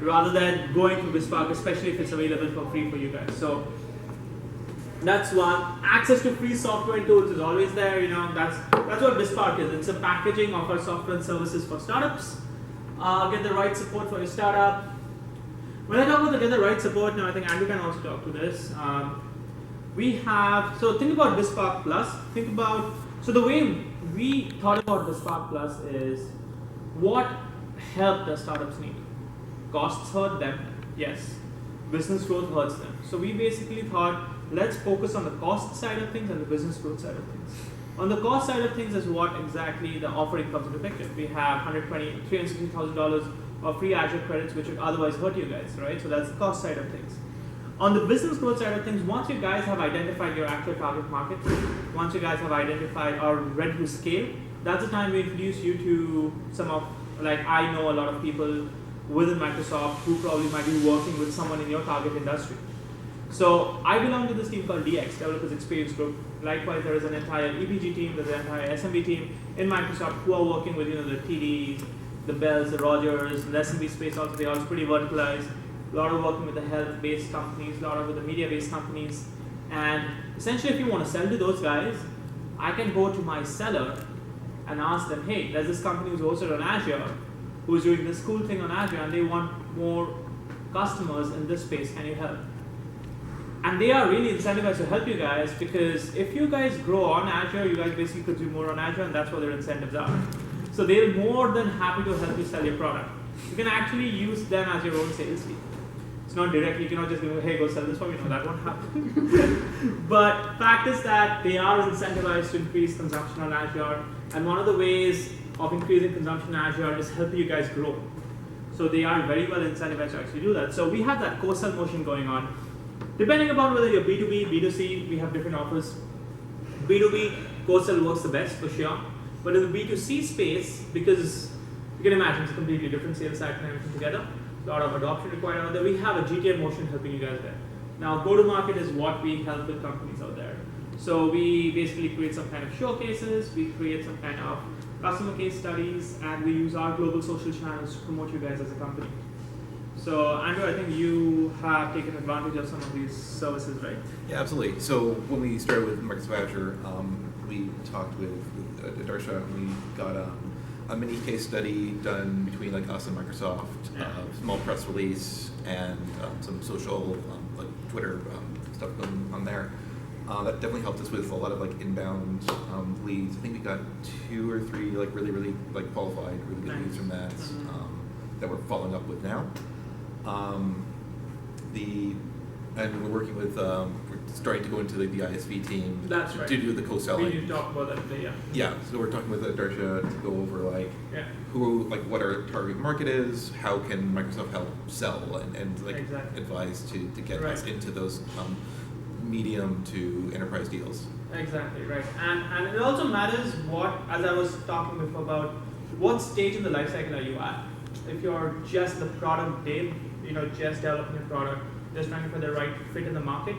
rather than going to BizSpark, especially if it's available for free for you guys. So that's one. Access to free software and tools is always there. That's what BizSpark is. It's a packaging of our software and services for startups. Get the right support for your startup. When I talk about get the right support, now I think Andrew can also talk to this. So think about BizSpark Plus. So the way we thought about BizSpark Plus is what help does startups need? Costs hurt them, yes. Business growth hurts them. So we basically thought, let's focus on the cost side of things and the business growth side of things. On the cost side of things is what exactly the offering comes into picture. We have $360,000 of free Azure credits, which would otherwise hurt you guys, right? So that's the cost side of things. On the business growth side of things, once you guys have identified your actual target market, once you guys have identified or ready to scale, that's the time we introduce you to some of, I know a lot of people within Microsoft who probably might be working with someone in your target industry. So I belong to this team called DX, Developers Experience Group. Likewise, there is an entire EPG team, there's an entire SMB team in Microsoft who are working with the TDs, the Bells, the Rogers, the SMB space also. They are also pretty verticalized. A lot of working with the health-based companies, a lot of with the media-based companies. And essentially, if you want to sell to those guys, I can go to my seller and ask them, hey, there's this company who's hosted on Azure, who's doing this cool thing on Azure, and they want more customers in this space. Can you help? And they are really incentivized to help you guys, because if you guys grow on Azure, you guys basically consume more on Azure, and that's what their incentives are. So they're more than happy to help you sell your product. You can actually use them as your own sales team. It's not directly, you cannot just go, hey, go sell this for me. No, that won't happen. But fact is that they are incentivized to increase consumption on Azure. And one of the ways of increasing consumption on Azure is helping you guys grow. So they are very well incentivized to actually do that. So we have that co-sell motion going on. Depending upon whether you're B2B, B2C, we have different offers. B2B, co-sell works the best for sure. But in the B2C space, because you can imagine it's a completely different sales cycle and everything together, a lot of adoption required out there. We have a GTM motion helping you guys there. Now, go-to-market is what we help with companies out there. So we basically create some kind of showcases, we create some kind of customer case studies, and we use our global social channels to promote you guys as a company. So Andrew, I think you have taken advantage of some of these services, right? Yeah, absolutely. So when we started with Microsoft Azure, we talked with Adarsha, and we got a mini case study done between like us and Microsoft, small press release, and some social like Twitter stuff going on there. That definitely helped us with a lot of like inbound leads. I think we got 2 or 3 like really like qualified, really good leads from that that we're following up with now. And we're working with, we're starting to go into the ISV team. That's right. To do the co-selling. We need to talk about that today, yeah. Yeah, so we're talking with Adarsha to go over like what our target market is, how can Microsoft help sell and like advise to get us into those medium to enterprise deals. Exactly, right. And it also matters what, as I was talking before about, what stage in the life cycle are you at? If you're just the product dev, just developing a product, just trying to find the right fit in the market,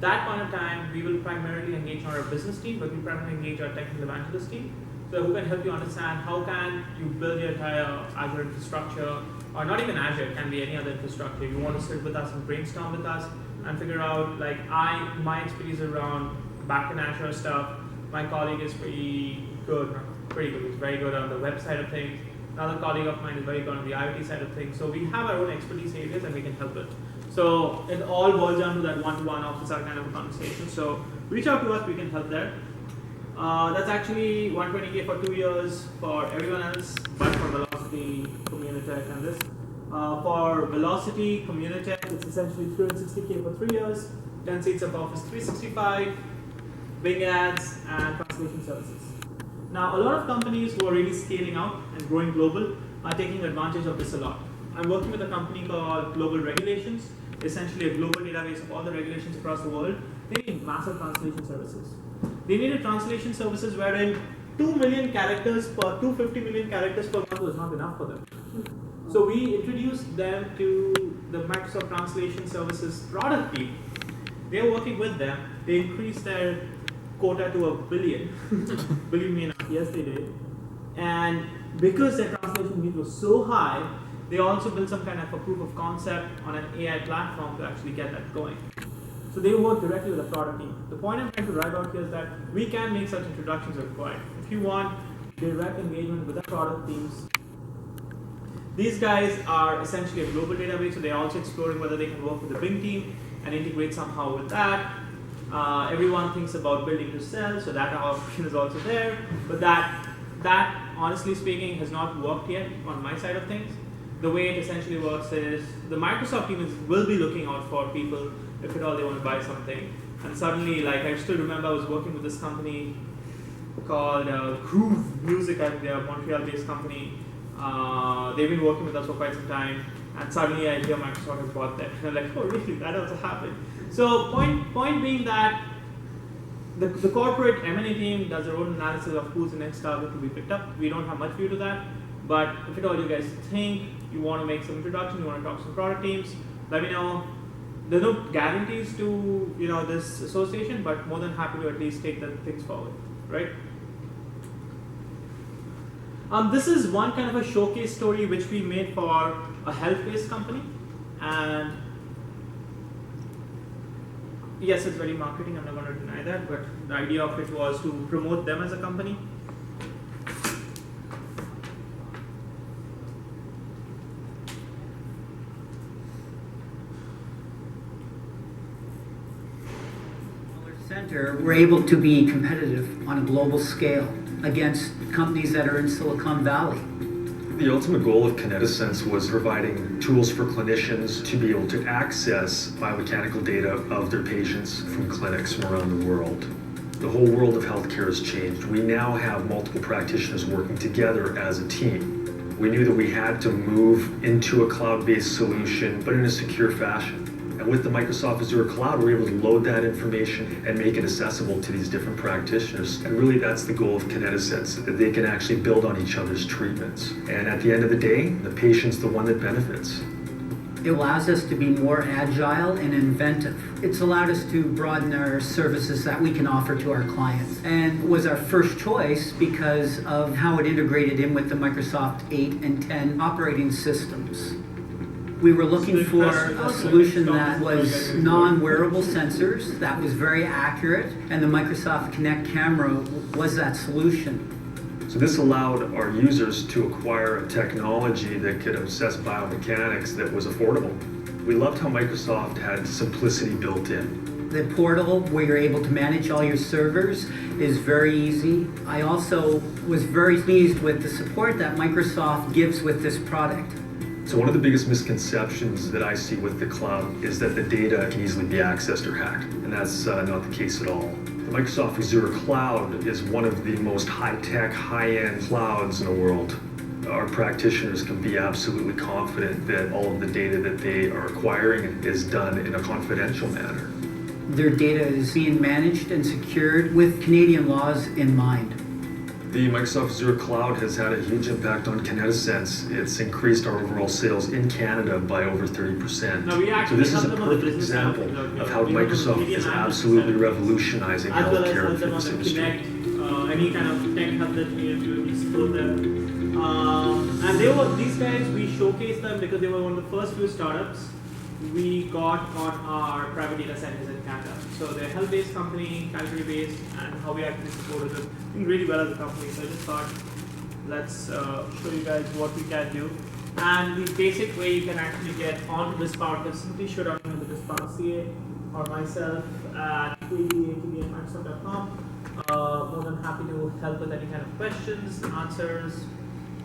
that point of time, we will primarily engage our business team, but we primarily engage our technical evangelist team. So who can help you understand how can you build your entire Azure infrastructure, or not even Azure, it can be any other infrastructure. You want to sit with us and brainstorm with us and figure out, like my expertise around back in Azure stuff, my colleague is pretty good, he's very good on the web side of things. Another colleague of mine is very good on the IoT side of things. So we have our own expertise areas and we can help it. So it all boils down to that one-to-one office hour kind of a conversation. So reach out to us, we can help there. That's actually $120K for 2 years for everyone else, but for Velocity, Communitech, and this. For Velocity, Communitech, it's essentially $360K for 3 years, 10 seats of Office 365, Bing Ads, and translation services. Now, a lot of companies who are really scaling out and growing global are taking advantage of this a lot. I'm working with a company called Global Regulations, essentially a global database of all the regulations across the world. They need massive translation services. They needed translation services wherein 2 million characters per 250 million characters per month was not enough for them. So we introduced them to the Microsoft Translation Services product team. They're working with them. They increased their quota to 1 billion. Believe me enough, yes they did. And because their translation needs was so high, they also built some kind of a proof of concept on an AI platform to actually get that going. So they work directly with the product team. The point I'm trying to drive out here is that we can make such introductions if required. If you want direct engagement with the product teams, these guys are essentially a global database, so they're also exploring whether they can work with the Bing team and integrate somehow with that. Everyone thinks about building to sell, so that option is also there. But that, honestly speaking, has not worked yet on my side of things. The way it essentially works is the Microsoft team will be looking out for people if at all they want to buy something. And suddenly, like I still remember I was working with this company called Groove Music, I think they're a Montreal-based company. They've been working with us for quite some time, and suddenly I hear Microsoft has bought them. And I'm like, oh really, that also happened. So point being that the corporate M&A team does their own analysis of who's the next target to be picked up. We don't have much view to that, but if at all you guys think you want to make some introduction, you want to talk to some product teams, let me know. there's no guarantees to this association, but more than happy to at least take the things forward, right? This is one kind of a showcase story which we made for a health-based company, and yes, it's very marketing, I'm not going to deny that, but the idea of it was to promote them as a company. Center, we're able to be competitive on a global scale against companies that are in Silicon Valley. The ultimate goal of Kinetisense was providing tools for clinicians to be able to access biomechanical data of their patients from clinics from around the world. The whole world of healthcare has changed. We now have multiple practitioners working together as a team. We knew that we had to move into a cloud-based solution, but in a secure fashion. And with the Microsoft Azure Cloud, we're able to load that information and make it accessible to these different practitioners. And really that's the goal of Kinetisense, that they can actually build on each other's treatments. And at the end of the day, the patient's the one that benefits. It allows us to be more agile and inventive. It's allowed us to broaden our services that we can offer to our clients, and was our first choice because of how it integrated in with the Microsoft 8 and 10 operating systems. We were looking for a solution that was non-wearable sensors, that was very accurate, and the Microsoft Kinect camera was that solution. So this allowed our users to acquire a technology that could assess biomechanics that was affordable. We loved how Microsoft had simplicity built in. The portal where you're able to manage all your servers is very easy. I also was very pleased with the support that Microsoft gives with this product. So one of the biggest misconceptions that I see with the cloud is that the data can easily be accessed or hacked, and that's not the case at all. The Microsoft Azure Cloud is one of the most high-tech, high-end clouds in the world. Our practitioners can be absolutely confident that all of the data that they are acquiring is done in a confidential manner. Their data is being managed and secured with Canadian laws in mind. The Microsoft Azure Cloud has had a huge impact on Kinetisense. It's increased our overall sales in Canada by over 30%. So this is a perfect example of how Microsoft is absolutely revolutionizing healthcare and fitness industry. Any kind of tech hub that we support them. And these guys, we showcased them because they were one of the first few startups we got on our private data centers in Canada. So they're a health-based company, Calgary-based, and how we actually supported them doing really well as a company. So I just thought, let's show you guys what we can do. And the basic way you can actually get onto this part is simply show down into this part CA or myself at atb@microsoft.com. More than happy to help with any kind of questions, answers,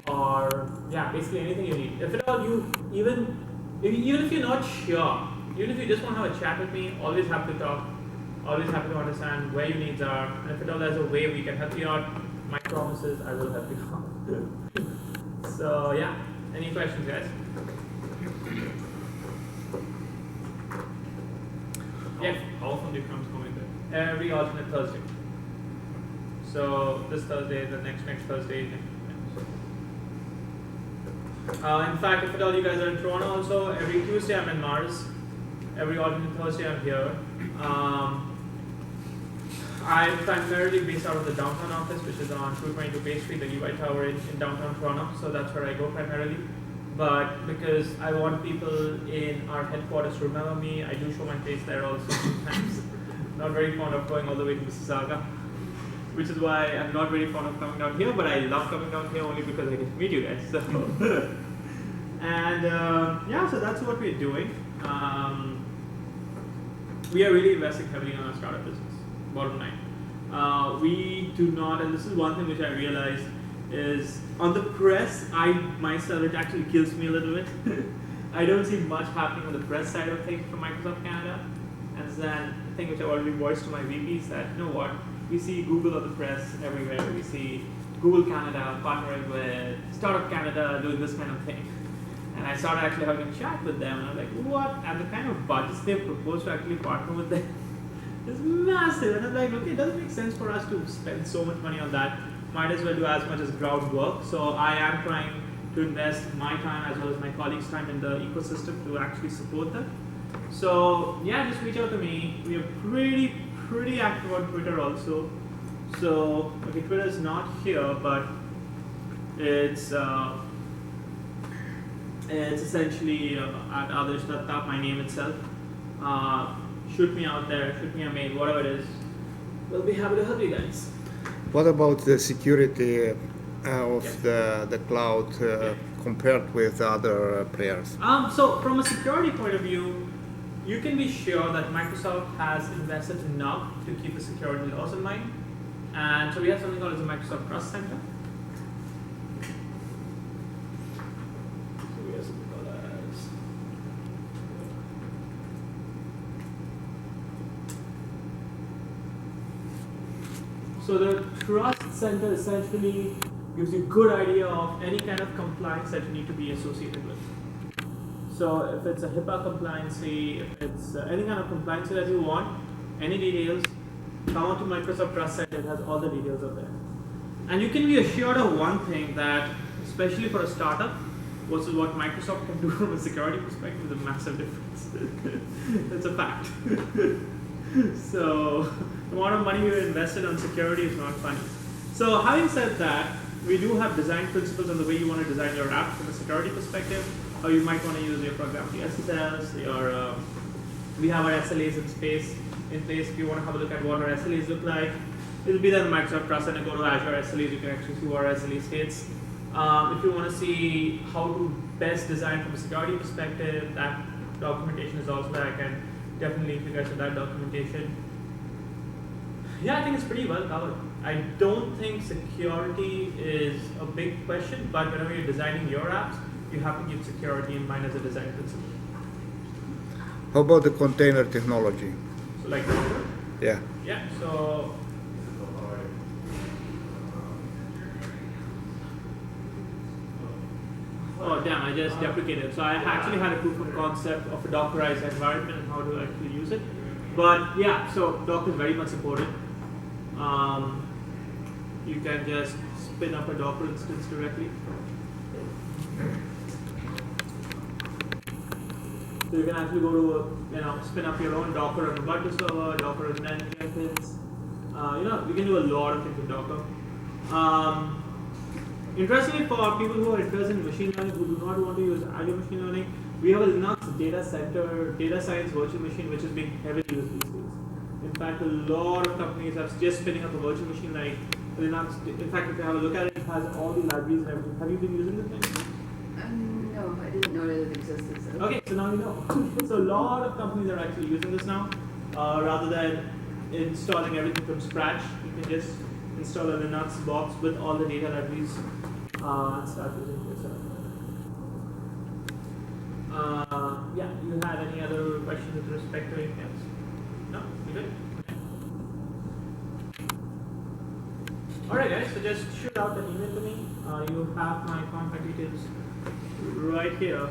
or yeah, basically anything you need. If at all you even if you're not sure, even if you just want to have a chat with me, always happy to talk, always happy to understand where your needs are, and if at all there's a way we can help you out, my promise is I will help you out. So yeah, any questions guys? Yeah. How often do you come to Communitech? Every alternate Thursday. So this Thursday, the next Thursday. In fact, if at all you guys are in Toronto also, every Tuesday I'm in Mars. Every alternate Thursday I'm here. I'm primarily based out of the downtown office, which is on 222 Bay Street, the UI Tower in downtown Toronto. So that's where I go primarily. But because I want people in our headquarters to remember me, I do show my face there also sometimes. Not very fond of going all the way to Mississauga, which is why I'm not very fond of coming down here, but I love coming down here only because I get to meet you guys. So, and yeah, so that's what we're doing. We are really investing heavily in our startup business, bottom line. We do not, and this is one thing which I realized, is on the press, I myself, it actually kills me a little bit. I don't see much happening on the press side of things from Microsoft Canada. And then the thing which I've already voiced to my VPs that, you know what, we see Google on the press everywhere. We see Google Canada partnering with Startup Canada doing this kind of thing. And I started actually having a chat with them, and I was like, what? And the kind of budgets they've proposed to actually partner with them is massive. And I'm like, okay, it doesn't make sense for us to spend so much money on that. Might as well do as much as groundwork. So I am trying to invest my time as well as my colleagues' time in the ecosystem to actually support them. So yeah, just reach out to me. We are pretty active on Twitter also. So okay, Twitter is not here, but it's essentially at Adarsha, Datta, my name itself. Shoot me out there, shoot me a mail, whatever it is. We'll be happy to help you guys. What about the security of the cloud compared with other players? So from a security point of view, you can be sure that Microsoft has invested enough to keep the security laws in mind. And so we have something called as a Microsoft Trust Center. So we have something called as so the Trust Center essentially gives you a good idea of any kind of compliance that you need to be associated with. So if it's a HIPAA compliancy, if it's any kind of compliance that you want, any details, come on to Microsoft Trust Center, it has all the details of there. And you can be assured of one thing, that especially for a startup versus what Microsoft can do from a security perspective is a massive difference. That's a fact. So the amount of money we invested on security is not funny. So having said that, we do have design principles on the way you want to design your app from a security perspective, how you might want to use your, for example, SSLs, we have our SLAs in place. If you want to have a look at what our SLAs look like, it'll be there in Microsoft Trust, and go to Azure SLAs, you can actually see what our SLA states. If you want to see how to best design from a security perspective, that documentation is also there. I can definitely link you guys to that documentation. Yeah, I think it's pretty well covered. I don't think security is a big question, but whenever you're designing your apps, you have to keep security in mind as a design principle. How about the container technology? So like yeah. Yeah, so oh damn, I just deprecated. So I actually had a proof of concept of a Dockerized environment and how to actually use it. But yeah, so Docker is very much supported. You can just spin up a Docker instance directly. So you can actually go to spin up your own Docker on Ubuntu server, Docker on Jenkins. You can do a lot of things with Docker. Interestingly, for people who are interested in machine learning, who do not want to use Azure machine learning, we have a Linux data center, data science virtual machine, which is being heavily used these days. In fact, a lot of companies are just spinning up a virtual machine like Linux. In fact, if you have a look at it, it has all the libraries and everything. Have you been using this thing? No, I didn't know that it existed. So. Okay, so now you know. So a lot of companies are actually using this now. Rather than installing everything from scratch, you can just install a Linux box with all the data libraries and start using it yourself. Yeah, you had any other questions with respect to anything else? No? You good? Okay. Alright guys, so just shoot out an email to me. You have my contact details right here.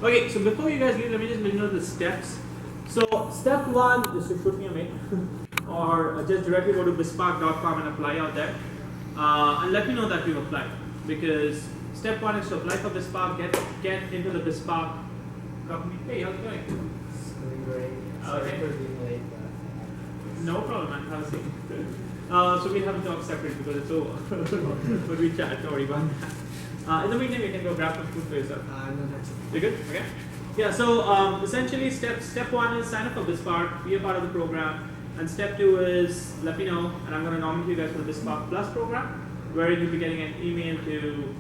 Okay, so before you guys leave, let me just let you know the steps. So step one is to shoot me a mail or just directly go to bespark.com and apply out there. And let me know that you've applied, because step one is to apply for Bespark, get into the Bespark company. Hey, how's it going? It's doing great. Sorry for being late. No problem, man. Have a seat. So we'll have to talk separate because it's over. But we chat, don't worry about that. In the meantime, you can go grab some food for yourself. No, that's You good? Okay. Yeah, so essentially step one is sign up for Bespark, be a part of the program. And step two is let me know, and I'm going to nominate you guys for the Bespark Plus program, where you'll be getting an email to,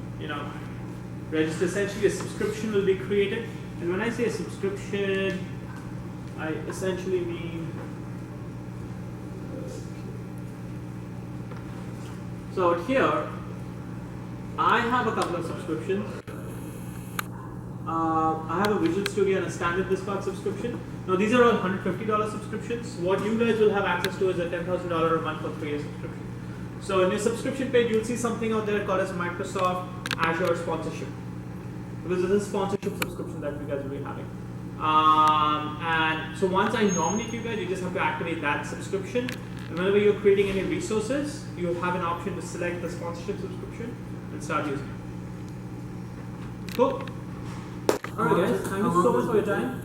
register. Essentially, a subscription will be created. And when I say a subscription, I essentially mean, so here, I have a couple of subscriptions. I have a Visual Studio and a standard Bespark subscription. Now these are all $150 subscriptions. What you guys will have access to is a $10,000 a month for 3-year subscription. So in your subscription page, you'll see something out there called as Microsoft Azure sponsorship. Because this is a sponsorship subscription that you guys will be having. And so once I nominate you guys, you just have to activate that subscription. And whenever you're creating any resources, you have an option to select the sponsorship subscription and start using it. Cool. All right, guys. Thank you so much for your time.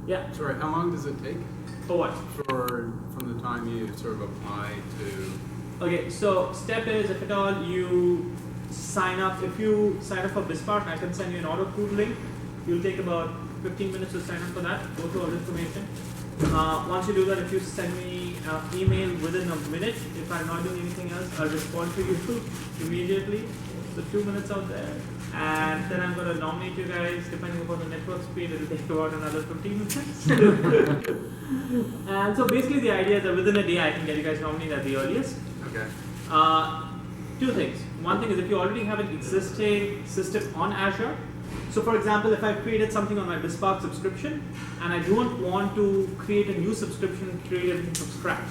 Yeah. Sorry, how long does it take For what? from the time you sort of apply to? Okay, so step is, if at all you sign up, if you sign up for BizSpark, I can send you an auto-approved link. You'll take about 15 minutes to sign up for that, go through all the information. Once you do that, if you send me an email within a minute, if I'm not doing anything else, I'll respond to you immediately. So 2 minutes out there. And then I'm going to nominate you guys, depending upon the network speed, it'll take about another 15 minutes. And so basically the idea is that within a day I can get you guys nominated at the earliest. Okay. Two things. One thing is if you already have an existing system on Azure, so for example, if I've created something on my BizSpark subscription and I don't want to create a new subscription, create everything from scratch.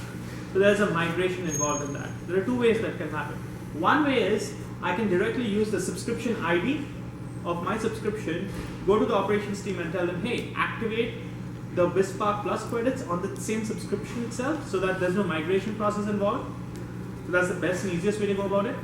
So there's a migration involved in that. There are two ways that can happen. One way is I can directly use the subscription ID of my subscription, go to the operations team and tell them, hey, activate the BizSpark Plus credits on the same subscription itself so that there's no migration process involved. So that's the best and easiest way to go about it.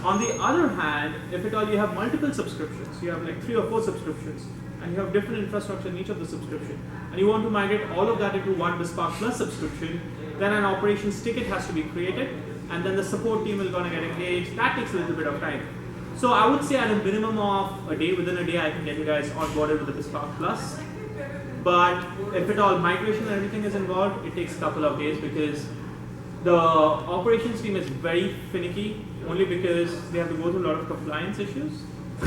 On the other hand, if at all you have multiple subscriptions, you have like 3 or 4 subscriptions, and you have different infrastructure in each of the subscription, and you want to migrate all of that into one BizSpark Plus subscription, then an operations ticket has to be created, and then the support team is going to get engaged. That takes a little bit of time. So I would say at a minimum of a day, within a day, I can get you guys onboarded with the BizSpark Plus. But if at all migration and everything is involved, it takes a couple of days because the operations team is very finicky, only because they have to go through a lot of compliance issues.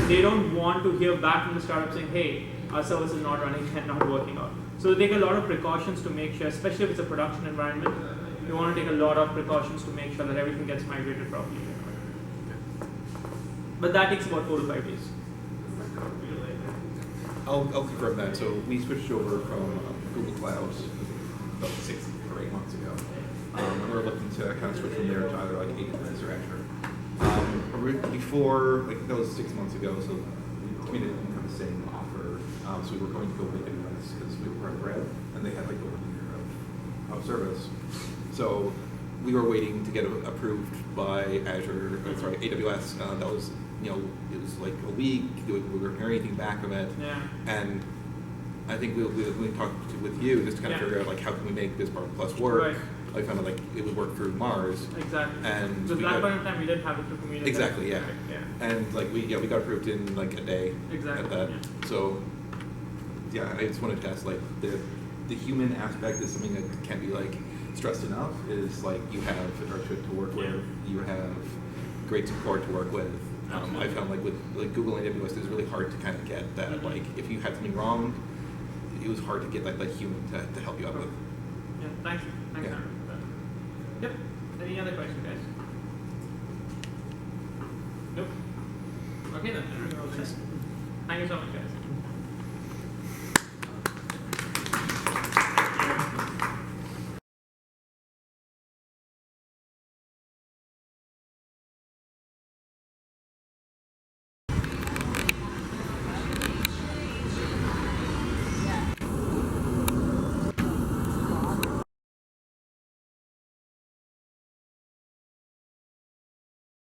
They don't want to hear back from the startup saying, hey, our service is not running and not working out. So they take a lot of precautions to make sure, especially if it's a production environment, you want to take a lot of precautions to make sure that everything gets migrated properly. But that takes about 4 to 5 days. I'll confirm that. So we switched over from Google Cloud about 6 or 8 months ago. And we're looking to kind of switch from there to either like AWS or Azure. Before, like that was 6 months ago, so Communitech didn't have the same offer. So we were going to go with AWS because we were red, and they had like over a year of service. So we were waiting to get approved by Azure, AWS. That was, it was like a week. We weren't hearing anything back from it. Yeah. And I think we talked with you just to kind of figure out like how can we make BizSpark Plus work. Right. I found like it would work through Mars. Exactly. And so that point in time we didn't have it through Communitech. Exactly, yeah. Yeah. And like we got approved in like a day. Exactly. At that. Yeah. So yeah, I just wanted to ask like the human aspect is something that can't be like stressed enough. Is like you have Adarsha to work with, you have great support to work with. I found like with like Google and AWS, it's really hard to kind of get that like if you had something wrong, it was hard to get like human to help you out with. Yeah, thanks. Thanks, Yeah. Aaron. Yep. Any other questions, guys? Nope. Okay then. Thank you so much, guys.